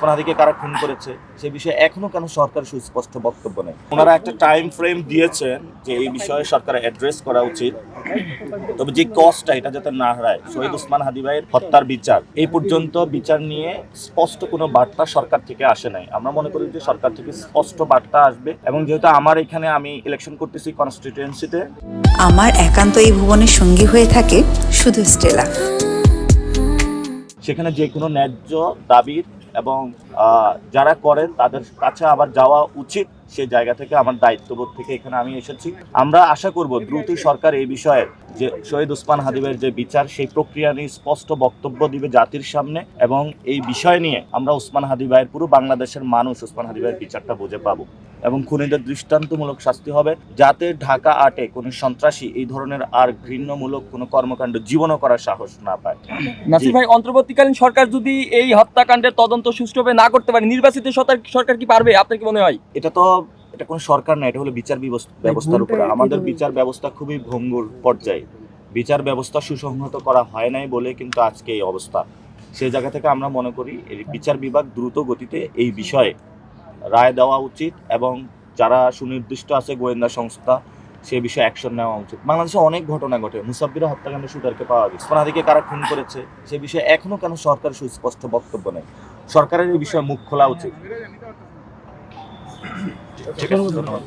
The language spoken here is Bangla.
ওসমান হাদিকে কারা খুন করেছে সে বিষয়ে এখনো কেন সরকার সুস্পষ্ট বক্তব্য নেই। ওনারা একটা টাইম ফ্রেম দিয়েছেন যে এই বিষয়ে সরকার অ্যাড্রেস করা উচিত, তবে যে কস্টটা এটা যাতে না হারায়। শহীদ ওসমান হাদি ভাইয়ের হত্যার বিচার এই পর্যন্ত বিচার নিয়ে স্পষ্ট কোনো বার্তা সরকার থেকে আসে নাই। আমরা মনে করি যে সরকার থেকে স্পষ্ট বার্তা আসবে, এবং যেহেতু আমার এখানে আমি ইলেকশন করতেছি কনস্টিটিউয়েন্সিতে, আমার একান্ত এই ভুবনের সঙ্গী হয়ে থাকে শুধু স্টেলা। সেখানে যে কোনো ন্যায্য দাবির এবং যারা করেন তাদের কাছে আবার যাওয়া উচিত। সেই জায়গা থেকে আমার দায়িত্ববোধ থেকে এখানে আমি এসেছি। আমরা আশা করব দ্রুতই সরকার এই বিষয়ে যে শহীদ ওসমান হাদি ভাইয়ের যে বিচার সেই প্রক্রিয়া নিয়ে স্পষ্ট বক্তব্য দিবে জাতির সামনে, এবং এই বিষয় নিয়ে আমরা ওসমান হাদি ভাইয়ের পুরো বাংলাদেশের মানুষ ওসমান হাদি ভাইয়ের বিচারটা বুঝে পাবো, এবং খুনিদের দৃষ্টান্তমূলক শাস্তি হবে, যাতে ঢাকা ৮-এ কোনো সন্ত্রাসী এই ধরনের আর ঘৃণ্যমূলক কোনো কর্মকাণ্ড জীবনও করার সাহস না পায়। নাসির ভাই, অন্তর্বর্তীকালীন সরকার যদি এই হত্যাকাণ্ডের তদন্ত সুষ্ঠুভাবে না করতে পারে, নির্বাচিত সরকার কি পারবে? আপনার কি মনে হয়? এটা কোনো সরকার না, এটা হলো বিচার ব্যবস্থার উপরে। আমাদের বিচার ব্যবস্থা খুবই ভঙ্গুর পর্যায়ে। বিচার ব্যবস্থা সুসংহত করা হয় নাই বলে কিন্তু আজকে এই অবস্থা। সেই জায়গা থেকে আমরা মনে করি এই বিচার বিভাগ দ্রুত গতিতে এই বিষয়ে রায় দেওয়া উচিত, এবং যারা সুনির্দিষ্ট আছে গোয়েন্দা সংস্থা সে বিষয়ে অ্যাকশন নেওয়া উচিত। বাংলাদেশে অনেক ঘটনা ঘটে, মুসাব্বির হত্যাকাণ্ডে শুটারকে পাওয়া গেছে, ওসমান হাদিকে কারা খুন করেছে সে বিষয়ে এখনো কেন সরকার সুস্পষ্ট বক্তব্য নেই। সরকারের এই বিষয়ে মুখ খোলা উচিত। ঠিক আছে, ধন্যবাদ।